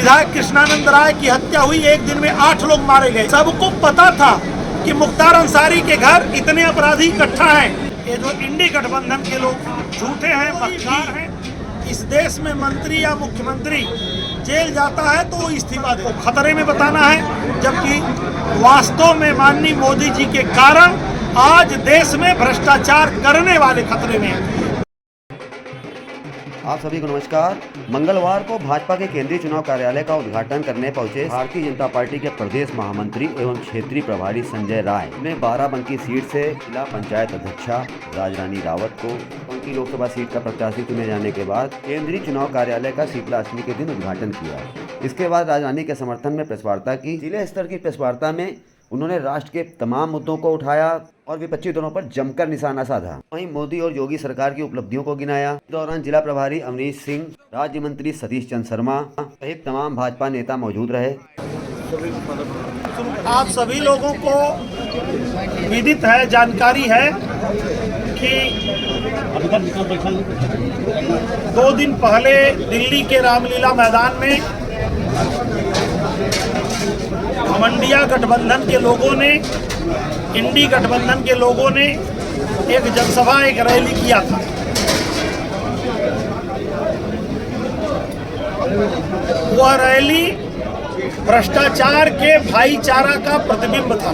विधायक कृष्णानंद राय की हत्या हुई, एक दिन में 8 लोग मारे गए। सबको पता था कि मुख्तार अंसारी के घर इतने अपराधी इकट्ठा हैं। ये जो इंडी गठबंधन के लोग झूठे हैं, मक्कार हैं। इस देश में मंत्री या मुख्यमंत्री जेल जाता है तो वो इस्तीफा दे, खतरे में बताना है, जबकि वास्तव में माननीय मोदी जी के कारण आज देश में भ्रष्टाचार करने वाले खतरे में हैं। आप सभी को नमस्कार। मंगलवार को भाजपा के केंद्रीय चुनाव कार्यालय का उद्घाटन करने पहुंचे भारतीय जनता पार्टी के प्रदेश महामंत्री एवं क्षेत्रीय प्रभारी संजय राय ने बाराबंकी सीट से जिला पंचायत अध्यक्षा राजरानी रावत को बंकी लोकसभा सीट का प्रत्याशी चुने जाने के बाद केंद्रीय चुनाव कार्यालय का शीतला अष्टमी के दिन उद्घाटन किया। इसके बाद राजरानी के समर्थन में प्रेस वार्ता की। जिले स्तर की प्रेस वार्ता में उन्होंने राष्ट्र के तमाम मुद्दों को उठाया और विपक्षी दलों पर जमकर निशाना साधा। वहीं मोदी और योगी सरकार की उपलब्धियों को गिनाया। इस दौरान जिला प्रभारी अवनीश सिंह, राज्य मंत्री सतीश चंद्र शर्मा सहित तमाम भाजपा नेता मौजूद रहे। आप सभी लोगों को विदित है, जानकारी है कि 2 दिन पहले दिल्ली के रामलीला मैदान में घमंडिया गठबंधन के लोगों ने, इंडी गठबंधन के लोगों ने एक जनसभा, एक रैली किया था। वह रैली भ्रष्टाचार के भाईचारा का प्रतिबिंब था।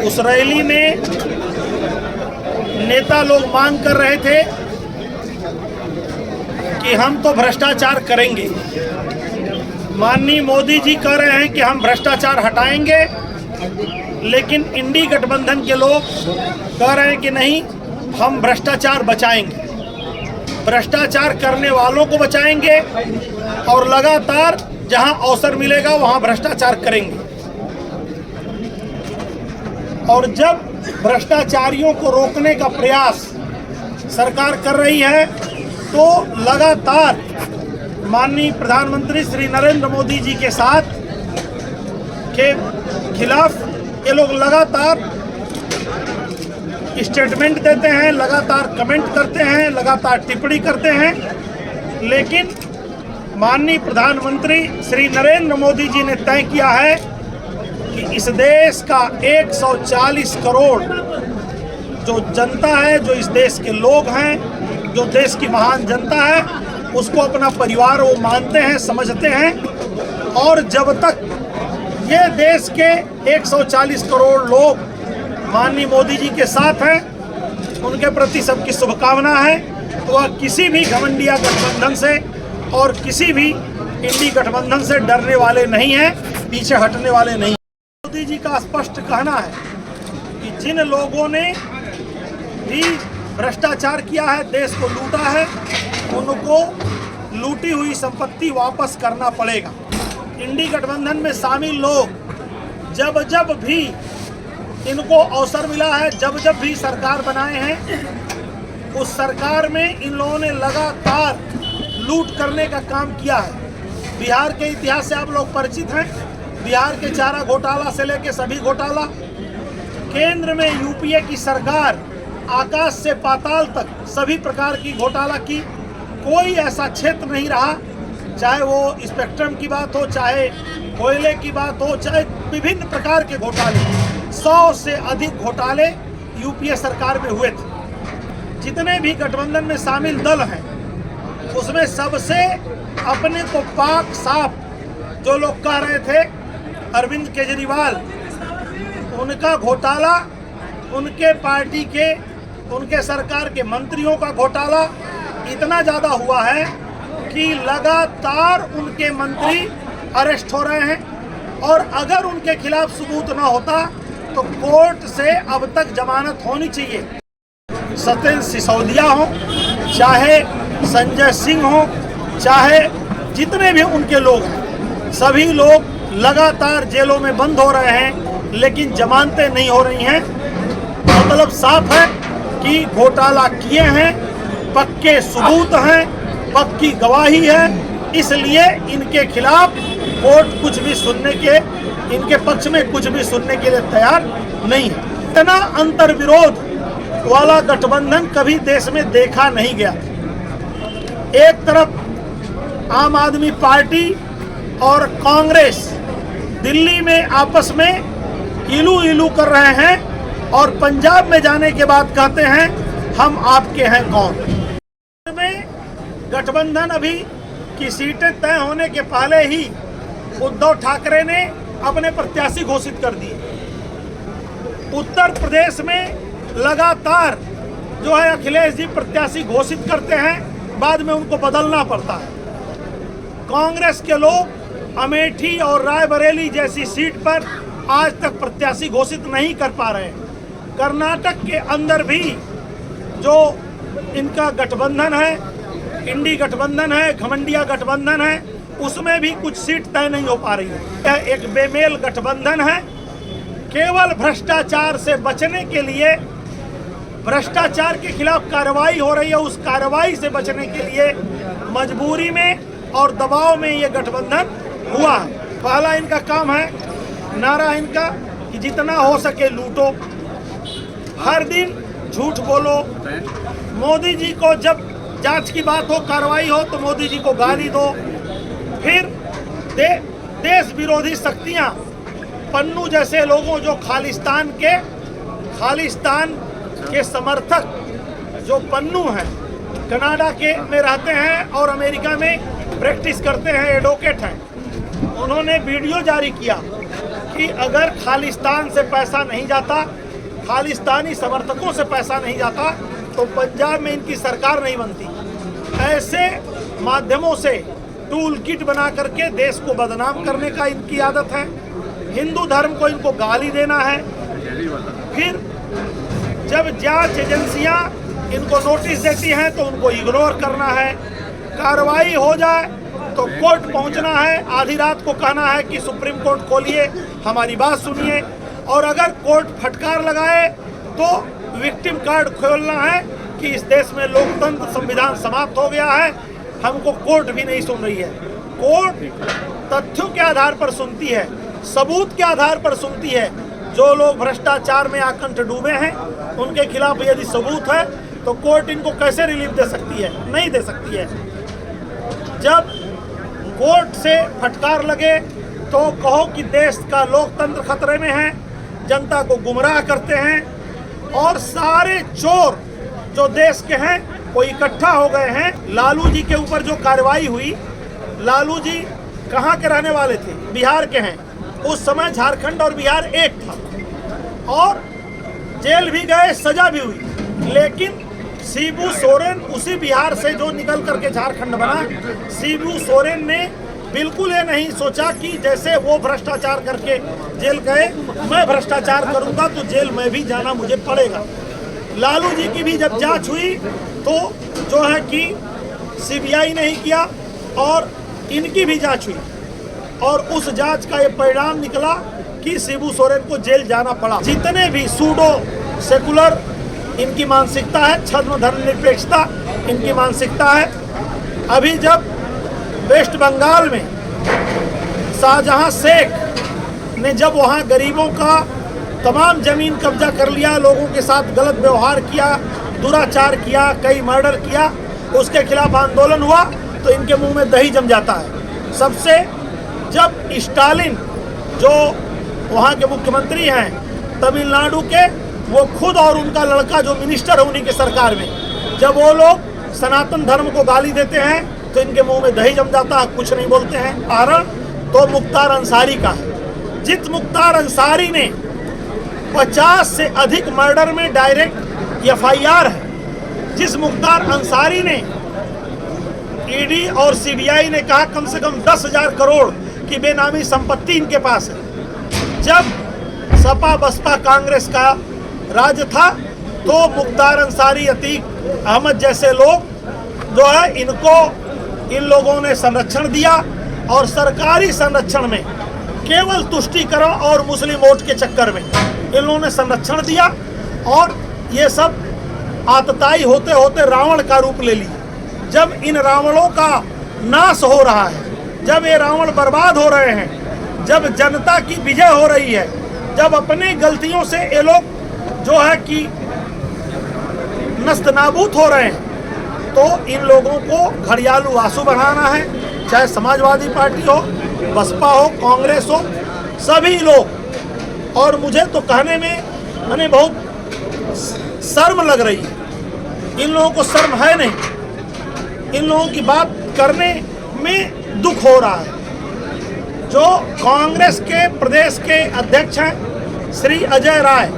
उस रैली में नेता लोग मांग कर रहे थे कि हम तो भ्रष्टाचार करेंगे। माननीय मोदी जी कह रहे हैं कि हम भ्रष्टाचार हटाएंगे, लेकिन इंडी गठबंधन के लोग कह रहे हैं कि नहीं, हम भ्रष्टाचार बचाएंगे, भ्रष्टाचार करने वालों को बचाएंगे और लगातार जहां अवसर मिलेगा वहां भ्रष्टाचार करेंगे। और जब भ्रष्टाचारियों को रोकने का प्रयास सरकार कर रही है तो लगातार माननीय प्रधानमंत्री श्री नरेंद्र मोदी जी के साथ के खिलाफ ये लोग लगातार स्टेटमेंट देते हैं, लगातार कमेंट करते हैं, लगातार टिप्पणी करते हैं। लेकिन माननीय प्रधानमंत्री श्री नरेंद्र मोदी जी ने तय किया है कि इस देश का 140 करोड़ जो जनता है, जो इस देश के लोग हैं, जो देश की महान जनता है, उसको अपना परिवार वो मानते हैं, समझते हैं। और जब तक ये देश के 140 करोड़ लोग माननीय मोदी जी के साथ हैं, उनके प्रति सबकी शुभकामना है, तो वह किसी भी घमंडिया गठबंधन से और किसी भी इंडी गठबंधन से डरने वाले नहीं हैं, पीछे हटने वाले नहीं। मोदी जी का स्पष्ट कहना है कि जिन लोगों ने भी भ्रष्टाचार किया है, देश को लूटा है, उनको लूटी हुई संपत्ति वापस करना पड़ेगा। इंडी गठबंधन में शामिल लोग जब जब भी इनको अवसर मिला है, जब जब भी सरकार बनाए हैं, उस सरकार में इन लोगों ने लगातार लूट करने का काम किया है। बिहार के इतिहास से आप लोग परिचित हैं। बिहार के चारा घोटाला से लेकर सभी घोटाला, केंद्र में यूपीए की सरकार आकाश से पाताल तक सभी प्रकार की घोटाला की। कोई ऐसा क्षेत्र नहीं रहा, चाहे वो स्पेक्ट्रम की बात हो, चाहे कोयले की बात हो, चाहे विभिन्न प्रकार के घोटाले, 100 से अधिक घोटाले यूपीए सरकार में हुए थे। जितने भी गठबंधन में शामिल दल हैं, उसमें सबसे अपने को पाक साफ जो लोग कह रहे थे, अरविंद केजरीवाल, उनका घोटाला, उनके पार्टी के, उनके सरकार के मंत्रियों का घोटाला इतना ज़्यादा हुआ है कि लगातार उनके मंत्री अरेस्ट हो रहे हैं। और अगर उनके खिलाफ सबूत ना होता तो कोर्ट से अब तक जमानत होनी चाहिए। सत्येंद्र सिसोदिया हो, चाहे संजय सिंह हो, चाहे जितने भी उनके लोग हैं, सभी लोग लगातार जेलों में बंद हो रहे हैं, लेकिन जमानतें नहीं हो रही हैं। मतलब साफ है कि घोटाला किए हैं, पक्के सबूत हैं, पक्की गवाही है, इसलिए इनके खिलाफ कोर्ट कुछ भी सुनने के, इनके पक्ष में कुछ भी सुनने के लिए तैयार नहीं है। इतना अंतर्विरोध वाला गठबंधन कभी देश में देखा नहीं गया। एक तरफ आम आदमी पार्टी और कांग्रेस दिल्ली में आपस में इलू इलू कर रहे हैं और पंजाब में जाने के बाद कहते हैं हम आपके हैं कौन। में गठबंधन अभी की सीटें तय होने के पहले ही उद्धव ठाकरे ने अपने प्रत्याशी घोषित कर दिए। उत्तर प्रदेश में लगातार जो है अखिलेश जी प्रत्याशी घोषित करते हैं, बाद में उनको बदलना पड़ता है। कांग्रेस के लोग अमेठी और रायबरेली जैसी सीट पर आज तक प्रत्याशी घोषित नहीं कर पा रहे हैं। कर्नाटक के अंदर भी जो इनका गठबंधन है, इंडी गठबंधन है, घमंडिया गठबंधन है, उसमें भी कुछ सीट तय नहीं हो पा रही है। यह एक बेमेल गठबंधन है। केवल भ्रष्टाचार से बचने के लिए, भ्रष्टाचार के खिलाफ कार्रवाई हो रही है, उस कार्रवाई से बचने के लिए मजबूरी में और दबाव में ये गठबंधन हुआ है। पहला इनका काम है, नारा इनका कि जितना हो सके लूटो, हर दिन झूठ बोलो। मोदी जी को जब जांच की बात हो, कार्रवाई हो, तो मोदी जी को गाली दो। फिर देश विरोधी शक्तियां, पन्नू जैसे लोगों जो खालिस्तान के समर्थक जो पन्नू हैं, कनाडा के में रहते हैं और अमेरिका में प्रैक्टिस करते हैं, एडवोकेट हैं, उन्होंने वीडियो जारी किया कि अगर खालिस्तान से पैसा नहीं जाता, खालिस्तानी समर्थकों से पैसा नहीं जाता, तो पंजाब में इनकी सरकार नहीं बनती। ऐसे माध्यमों से टूल किट बना करके देश को बदनाम करने का इनकी आदत है। हिंदू धर्म को इनको गाली देना है। फिर जब जांच एजेंसियां इनको नोटिस देती हैं तो उनको इग्नोर करना है। कार्रवाई हो जाए तो कोर्ट पहुंचना है, आधी रात को कहना है कि सुप्रीम कोर्ट खोलिए, हमारी बात सुनिए, और अगर कोर्ट फटकार लगाए तो विक्टिम कार्ड खोलना है कि इस देश में लोकतंत्र संविधान समाप्त हो गया है, हमको कोर्ट भी नहीं सुन रही है। कोर्ट तथ्यों के आधार पर सुनती है, सबूत के आधार पर सुनती है। जो लोग भ्रष्टाचार में आकंठ डूबे हैं उनके खिलाफ यदि सबूत है तो कोर्ट इनको कैसे रिलीफ दे सकती है? नहीं दे सकती है। जब कोर्ट से फटकार लगे तो कहो कि देश का लोकतंत्र खतरे में है, जनता को गुमराह करते हैं, और सारे चोर जो देश के हैं वो इकट्ठा हो गए हैं। लालू जी के ऊपर जो कार्रवाई हुई, लालू जी कहाँ के रहने वाले थे? बिहार के हैं। उस समय झारखंड और बिहार एक था और जेल भी गए, सजा भी हुई, लेकिन शिबू सोरेन उसी बिहार से जो निकल करके झारखंड बना, शिबू सोरेन ने बिल्कुल ये नहीं सोचा कि जैसे वो भ्रष्टाचार करके जेल गए, मैं भ्रष्टाचार करूंगा तो जेल में भी जाना मुझे पड़ेगा। लालू जी की भी जब जांच हुई तो जो है कि सीबीआई नहीं किया और इनकी भी जांच हुई, और उस जांच का ये परिणाम निकला कि शिबू सोरेन को जेल जाना पड़ा। जितने भी सूडो सेकुलर इनकी मानसिकता है, छद्म धर्मनिरपेक्षता इनकी मानसिकता है। अभी जब वेस्ट बंगाल में शाहजहां शेख ने जब वहाँ गरीबों का तमाम जमीन कब्जा कर लिया, लोगों के साथ गलत व्यवहार किया, दुराचार किया, कई मर्डर किया, उसके खिलाफ आंदोलन हुआ तो इनके मुंह में दही जम जाता है। सबसे जब स्टालिन जो वहाँ के मुख्यमंत्री हैं तमिलनाडु के, वो खुद और उनका लड़का जो मिनिस्टर है उन्हीं के सरकार में, जब वो लोग सनातन धर्म को गाली देते हैं तो इनके मुंह में दही जम जाता है, कुछ नहीं बोलते हैं। कारण तो मुख्तार अंसारी का है। जिस मुख्तार अंसारी ने 50 से अधिक मर्डर में डायरेक्ट एफआईआर है, जिस मुख्तार अंसारी ने, ईडी और सीबीआई ने कहा कम से कम 10,000 करोड़ की बेनामी संपत्ति इनके पास है। जब सपा बसपा कांग्रेस का राज था तो मुख्तार अंसारी, अतीक अहमद जैसे लोग जो है इनको, इन लोगों ने संरक्षण दिया, और सरकारी संरक्षण में केवल तुष्टीकरण और मुस्लिम वोट के चक्कर में इन लोगों ने संरक्षण दिया, और ये सब आतताई होते होते रावण का रूप ले लिया। जब इन रावणों का नाश हो रहा है, जब ये रावण बर्बाद हो रहे हैं, जब जनता की विजय हो रही है, जब अपनी गलतियों से ये लोग जो है कि नस्तनाबूद हो रहे हैं, तो इन लोगों को घड़ियालू आंसू बढ़ाना है, चाहे समाजवादी पार्टी हो, बसपा हो, कांग्रेस हो, सभी लोग। और मुझे तो कहने में मैंने बहुत शर्म लग रही है। इन लोगों को शर्म है नहीं, इन लोगों की बात करने में दुख हो रहा है। जो कांग्रेस के प्रदेश के अध्यक्ष हैं श्री अजय राय,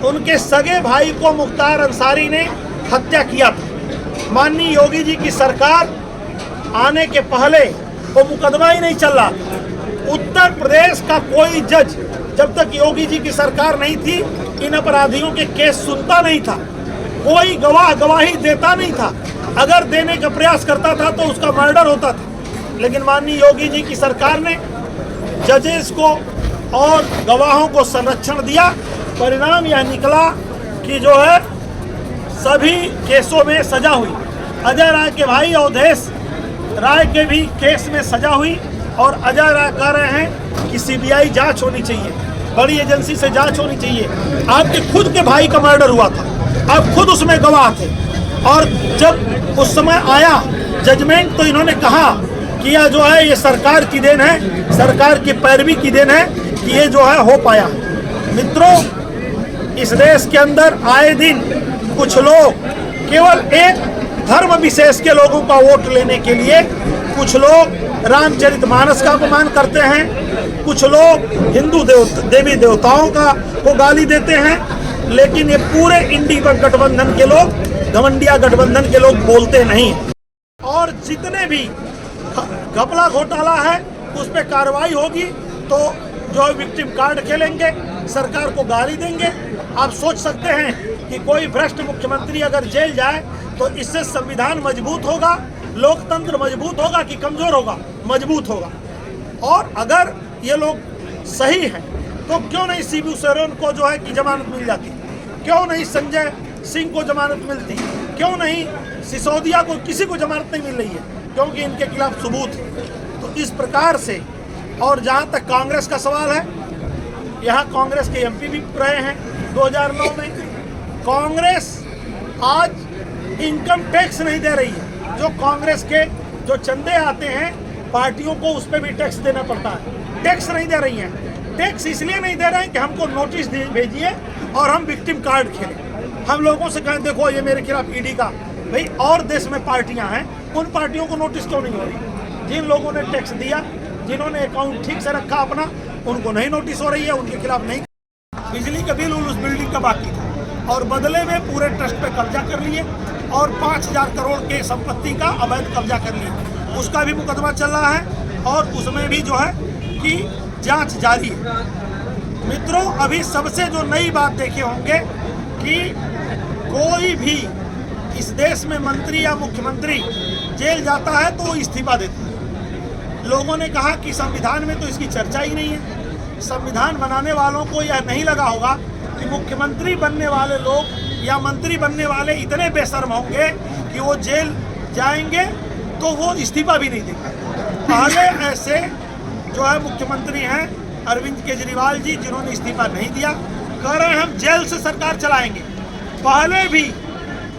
उनके सगे भाई को मुख्तार अंसारी ने हत्या किया था। माननीय योगी जी की सरकार आने के पहले वो मुकदमा ही नहीं चल रहा। उत्तर प्रदेश का कोई जज जब तक योगी जी की सरकार नहीं थी इन अपराधियों के केस सुनता नहीं था। कोई गवाह गवाही देता नहीं था। अगर देने का प्रयास करता था तो उसका मर्डर होता था। लेकिन माननीय योगी जी की सरकार ने जजेस को और गवाहों को संरक्षण दिया। परिणाम यह निकला कि जो है सभी केसों में सजा हुई। अजय राय के भाई अवधेश राय के भी केस में सजा हुई। और अजय राय कह रहे हैं कि सीबीआई जांच होनी चाहिए, बड़ी एजेंसी से जांच होनी चाहिए। आपके खुद के भाई का मर्डर हुआ था, आप खुद उसमें गवाह थे। और जब उस समय आया जजमेंट तो इन्होंने कहा कि यह जो है ये सरकार की देन है, सरकार की पैरवी की देन है कि ये जो है हो पाया। मित्रों, इस देश के अंदर आए दिन कुछ लोग केवल एक धर्म विशेष के लोगों का वोट लेने के लिए कुछ लोग रामचरितमानस का अपमान करते हैं, कुछ लोग हिंदू देवी देवताओं का को गाली देते हैं। लेकिन ये पूरे इंडी गठबंधन के लोग, घमंडिया गठबंधन के लोग बोलते नहीं। और जितने भी घपला घोटाला है उस पर कार्रवाई होगी तो जो विक्टिम कार्ड खेलेंगे, सरकार को गाली देंगे। आप सोच सकते हैं कि कोई भ्रष्ट मुख्यमंत्री अगर जेल जाए तो इससे संविधान मजबूत होगा, लोकतंत्र मजबूत होगा कि कमजोर होगा? मजबूत होगा। और अगर ये लोग सही हैं तो क्यों नहीं शिबू सोरेन को जो है कि जमानत मिल जाती, क्यों नहीं संजय सिंह को जमानत मिलती, क्यों नहीं सिसोदिया को, किसी को जमानत नहीं मिल रही है क्योंकि इनके खिलाफ सबूत है। तो इस प्रकार से, और जहाँ तक कांग्रेस का सवाल है, यहाँ कांग्रेस के एमपी भी रहे हैं 2009 में। कांग्रेस आज इनकम टैक्स नहीं दे रही है। जो कांग्रेस के जो चंदे आते हैं पार्टियों को, उस पर भी टैक्स देना पड़ता है। टैक्स नहीं दे रही हैं। टैक्स इसलिए नहीं दे रहे हैं कि हमको नोटिस भेजिए और हम विक्टिम कार्ड खेलें। हम लोगों से कहें देखो ये मेरे खिलाफ ईडी का, भाई और देश में पार्टियां हैं, उन पार्टियों को नोटिस क्यों नहीं हो रही? जिन लोगों ने टैक्स दिया, जिन्होंने अकाउंट ठीक से रखा अपना, उनको नहीं नोटिस हो रही है, उनके खिलाफ नहीं। बिजली का बिल उस बिल्डिंग का बाकी था और बदले में पूरे ट्रस्ट पे कब्जा कर लिए और 5000 करोड़ के संपत्ति का अवैध कब्जा कर लिया। उसका भी मुकदमा चल रहा है और उसमें भी जो है कि जांच जारी है। मित्रों, अभी सबसे जो नई बात देखे होंगे कि कोई भी इस देश में मंत्री या मुख्यमंत्री जेल जाता है तो वो इस्तीफा देता है। लोगों ने कहा कि संविधान में तो इसकी चर्चा ही नहीं है। संविधान बनाने वालों को यह नहीं लगा होगा कि मुख्यमंत्री बनने वाले लोग या मंत्री बनने वाले इतने बेशर्म होंगे कि वो जेल जाएंगे तो वो इस्तीफा भी नहीं देंगे। पहले ऐसे जो है मुख्यमंत्री हैं अरविंद केजरीवाल जी, जिन्होंने इस्तीफा नहीं दिया, कह रहे हैं हम जेल से सरकार चलाएंगे। पहले भी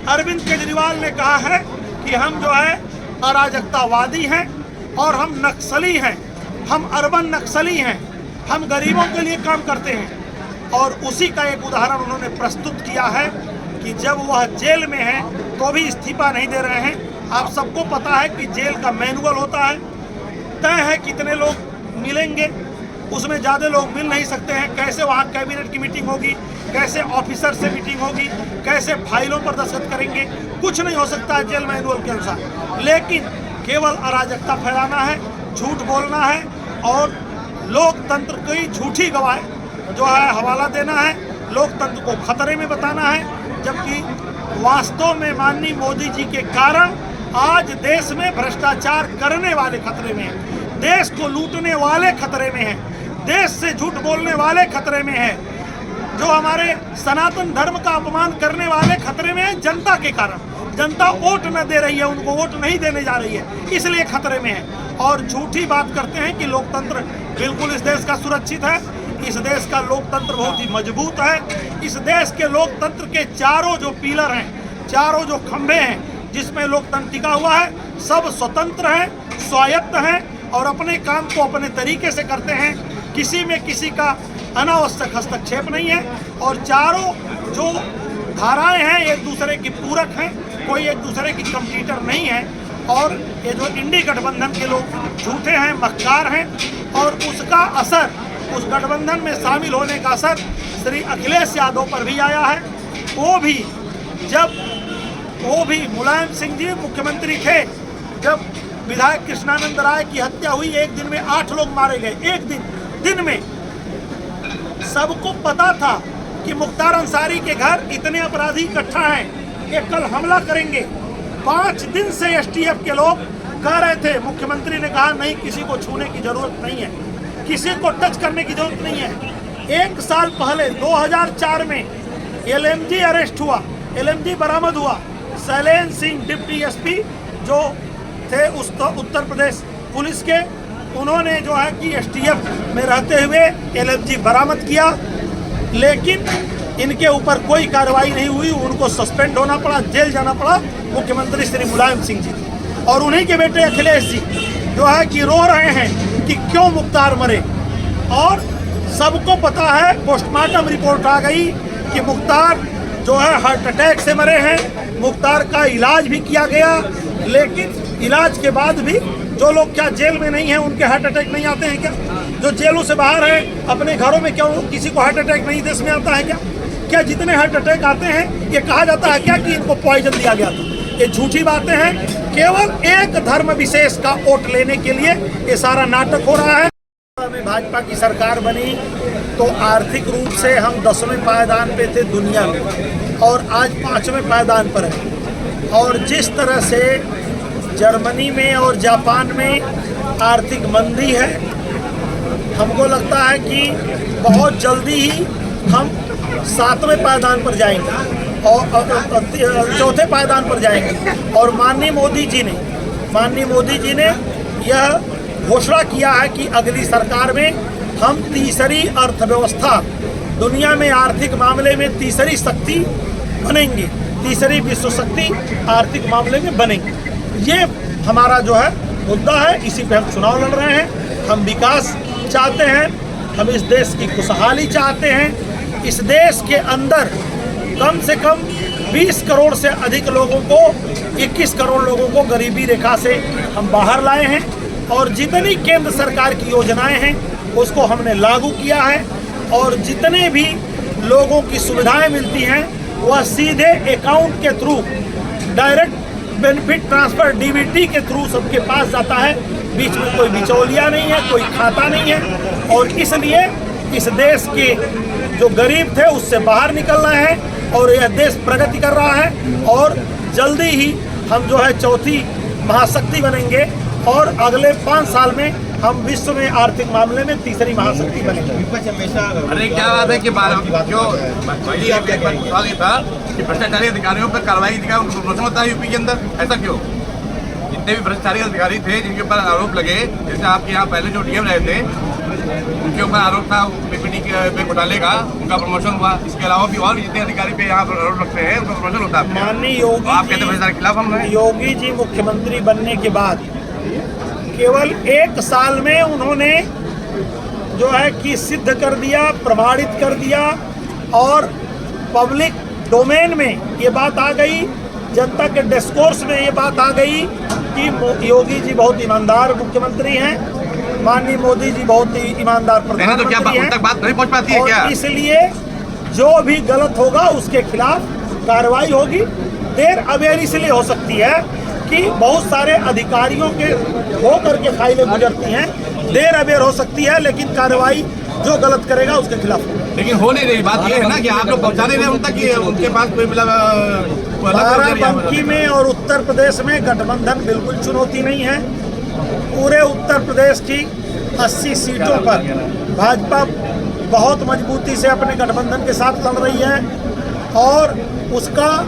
अरविंद केजरीवाल ने कहा है कि हम जो है अराजकतावादी हैं और हम नक्सली हैं, हम अर्बन नक्सली हैं, हम गरीबों के लिए काम करते हैं। और उसी का एक उदाहरण उन्होंने प्रस्तुत किया है कि जब वह जेल में है तो भी इस्तीफा नहीं दे रहे हैं। आप सबको पता है कि जेल का मैनुअल होता है, तय है कितने लोग मिलेंगे, उसमें ज़्यादा लोग मिल नहीं सकते हैं। कैसे वहाँ कैबिनेट की मीटिंग होगी, कैसे ऑफिसर से मीटिंग होगी, कैसे फाइलों पर दस्तखत करेंगे, कुछ नहीं हो सकता है जेल मैनुअल के अनुसार। लेकिन केवल अराजकता फैलाना है, झूठ बोलना है और लोकतंत्र की झूठी गवाही जो है हवाला देना है, लोकतंत्र को खतरे में बताना है। जबकि वास्तव में माननीय मोदी जी के कारण आज देश में भ्रष्टाचार करने वाले खतरे में हैं, देश को लूटने वाले खतरे में हैं, देश से झूठ बोलने वाले खतरे में हैं, जो हमारे सनातन धर्म का अपमान करने वाले खतरे में हैं। जनता के कारण जनता वोट न दे रही है, उनको वोट नहीं देने जा रही है, इसलिए खतरे में है। और झूठी बात करते हैं कि लोकतंत्र बिल्कुल इस देश का सुरक्षित है। इस देश का लोकतंत्र बहुत ही मजबूत है। इस देश के लोकतंत्र के चारों जो पिलर हैं, चारों जो खंभे हैं, जिसमें लोकतंत्र टिका हुआ है। सब स्वतंत्र हैं, स्वायत्त हैं और अपने काम को अपने तरीके से करते हैं। किसी में किसी का अनावश्यक हस्तक्षेप नहीं है और चारों जो धाराएं हैं एक दूसरे की पूरक हैं, कोई एक दूसरे की कंपटीटर नहीं है। और ये जो इंडी गठबंधन के लोग झूठे हैं, मक्कार हैं और उसका असर, उस गठबंधन में शामिल होने का असर श्री अखिलेश यादव पर भी आया है। वो भी मुलायम सिंह जी मुख्यमंत्री थे जब विधायक कृष्णानंद राय की हत्या हुई, एक दिन में 8 लोग मारे गए। एक दिन में सबको पता था कि मुख्तार अंसारी के घर इतने अपराधी इकट्ठा हैं, ये कल हमला करेंगे। 5 दिन से एसटीएफ के लोग कह रहे थे, मुख्यमंत्री ने कहा नहीं, किसी को छूने की जरूरत नहीं है, किसी को टच करने की जरूरत नहीं है। 1 साल पहले 2004 में एलएमजी अरेस्ट हुआ, एलएमजी बरामद हुआ। शैलेंद्र सिंह डिप्टी एसपी जो थे उस उत्तर प्रदेश पुलिस के, उन्होंने जो है कि एसटीएफ में रहते हुए एलएमजी बरामद किया, लेकिन इनके ऊपर कोई कार्रवाई नहीं हुई। उनको सस्पेंड होना पड़ा, जेल जाना पड़ा मुख्यमंत्री श्री मुलायम सिंह जी। और उन्हीं के बेटे अखिलेश जी जो है कि रो रहे हैं कि क्यों मुख्तार मरे। और सबको पता है, पोस्टमार्टम रिपोर्ट आ गई कि मुख्तार जो है हार्ट अटैक से मरे हैं। मुख्तार का इलाज भी किया गया, लेकिन इलाज के बाद भी जो लोग क्या जेल में नहीं हैं उनके हार्ट अटैक नहीं आते हैं क्या? जो जेलों से बाहर हैं अपने घरों में क्यों किसी को हार्ट अटैक नहीं देश में आता है क्या? क्या जितने हार्ट अटैक आते हैं ये कहा जाता है क्या कि इनको पॉइजन दिया गया था? ये झूठी बातें हैं। केवल एक धर्म विशेष का वोट लेने के लिए ये सारा नाटक हो रहा है। में भाजपा की सरकार बनी तो आर्थिक रूप से हम 10वें पायदान पे थे दुनिया में और आज 5वें पायदान पर है। और जिस तरह से जर्मनी में और जापान में आर्थिक मंदी है, हमको लगता है कि बहुत जल्दी ही हम 7वें पायदान पर जाएंगे और 4थे पायदान पर जाएंगे। और माननीय मोदी जी ने यह घोषणा किया है कि अगली सरकार में हम तीसरी अर्थव्यवस्था, दुनिया में आर्थिक मामले में तीसरी शक्ति बनेंगे, तीसरी विश्व शक्ति आर्थिक मामले में बनेंगे। ये हमारा जो है मुद्दा है, इसी पे हम चुनाव लड़ रहे हैं। हम विकास चाहते हैं, हम इस देश की खुशहाली चाहते हैं। इस देश के अंदर कम से कम 20 करोड़ से अधिक लोगों को, 21 करोड़ लोगों को गरीबी रेखा से हम बाहर लाए हैं और जितनी केंद्र सरकार की योजनाएं हैं उसको हमने लागू किया है। और जितने भी लोगों की सुविधाएं मिलती हैं वह सीधे अकाउंट के through, direct benefit transfer DBT के थ्रू सबके पास जाता है। बीच में कोई बिचौलिया नहीं है, कोई खाता नहीं है। और इसलिए इस देश के जो गरीब थे उससे बाहर निकल रहे हैं और यह देश प्रगति कर रहा है। और जल्दी ही हम जो है 4थी महाशक्ति बनेंगे और अगले 5 साल में हम विश्व में आर्थिक मामले में तीसरी महाशक्ति बनेंगे। अरे क्या बात है कि जो सवाल ये था कि भ्रष्टाचारी अधिकारियों पर कार्रवाई दिखाया, उनको प्रमोशन होता है यूपी के अंदर, ऐसा क्यों? जितने भी भ्रष्टाचारी अधिकारी थे जिनके ऊपर आरोप लगे, जैसे आपके यहाँ पहले जो डीएम रहे थे उनके ऊपर आरोप था पीपीटी के घोटाले का, उनका प्रमोशन हुआ। इसके अलावा भी और जितने अधिकारी पे यहाँ पर आरोप लगते हैं उनका प्रमोशन होता है। माननीय आप कहते हैं भ्रष्टाचार के खिलाफ हम हैं। योगी जी मुख्यमंत्री बनने के बाद केवल 1 साल में उन्होंने जो है कि सिद्ध कर दिया, प्रमाणित कर दिया और पब्लिक डोमेन में ये बात आ गई, जनता के डिस्कोर्स में ये बात आ गई कि योगी जी बहुत ईमानदार मुख्यमंत्री हैं, माननीय मोदी जी बहुत ही ईमानदार प्रधानमंत्री हैं। तो क्या तक बात नहीं पहुंच पाती है क्या? इसलिए जो भी गलत होगा उसके खिलाफ कार्रवाई होगी। देर अबेर इसलिए हो सकती है कि बहुत सारे अधिकारियों के हो करके फाइलें गुजरती हैं, देर अबेर हो सकती है, लेकिन कार्रवाई जो गलत करेगा उसके खिलाफ। लेकिन हो नहीं रही। बात ये है ना कि आप लोग पहुंचा नहीं रहे उन तक कि उनके पास कोई बाराबंकी में और उत्तर प्रदेश में गठबंधन बिल्कुल चुनौती नहीं है। पूरे उत्तर प्रदेश की 80 सीटों पर भाजपा बहुत मजबूती से अपने गठबंधन के साथ लड़ रही है और उसका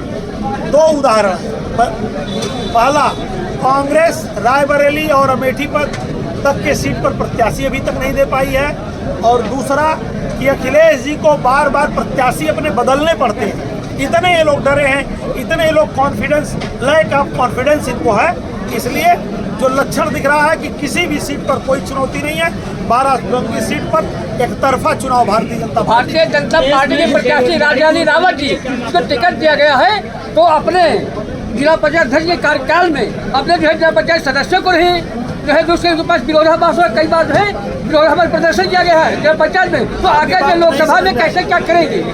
2 उदाहरण है। पहला, कांग्रेस रायबरेली और अमेठी तक के सीट पर प्रत्याशी अभी तक नहीं दे पाई है। और दूसरा कि अखिलेश जी को बार बार प्रत्याशी अपने बदलने पड़ते हैं। इतने ये लोग डरे हैं, इतने ये लोग कॉन्फिडेंस, लैक ऑफ कॉन्फिडेंस इनको है। इसलिए जो लक्षण दिख रहा है कि किसी भी सीट पर कोई चुनौती नहीं है। 12 की सीट पर एक तरफा चुनाव भारतीय जनता पार्टी के प्रत्याशी राजधानी रावत जी को टिकट दिया गया है, तो अपने जिला पंचायत अध्यक्ष के कार्यकाल में अपने जो है जिला पंचायत सदस्यों को ही जो है दूसरे के पास विरोधाभास हुआ, कई बार जो है विरोधाभास प्रदर्शन किया गया है जिला पंचायत में, तो आगे जो लोकसभा में कैसे क्या करेंगे?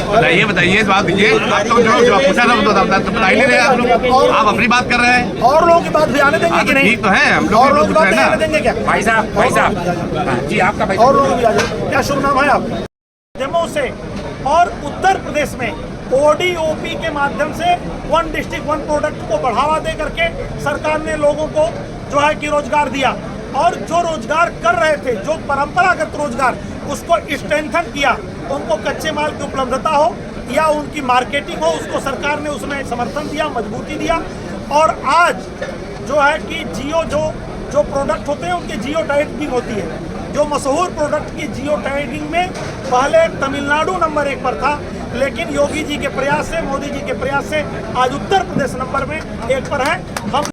बताइए बात दीजिए। आप तो जो पूछा था तो बता ही नहीं रहे आप लोग, आप अपनी बात कर रहे हैं। और लोगों की बात भी आने देंगे कि नहीं? ठीक तो है, हम और लोगों की लोग बात आने देंगे क्या? भाई साहब जी आपका भाई और लोग भी आ जाए। क्या शुभ नाम है आप? माध्यमों से और उत्तर प्रदेश में ODOP के माध्यम से वन डिस्ट्रिक्ट वन प्रोडक्ट को बढ़ावा दे करके सरकार ने लोगों को जो है कि रोजगार दिया, और जो रोजगार कर रहे थे, जो परंपरागत रोजगार, उसको स्ट्रेंथन किया। उनको कच्चे माल की उपलब्धता हो या उनकी मार्केटिंग हो, उसको सरकार ने उसमें समर्थन दिया, मजबूती दिया। और आज जो है कि जियो जो प्रोडक्ट होते हैं उनकी जियो टैगिंग होती है। जो मशहूर प्रोडक्ट की जियो टैगिंग में पहले तमिलनाडु नंबर 1 पर था, लेकिन योगी जी के प्रयास से, मोदी जी के प्रयास से आज उत्तर प्रदेश नंबर में 1 पर है। हम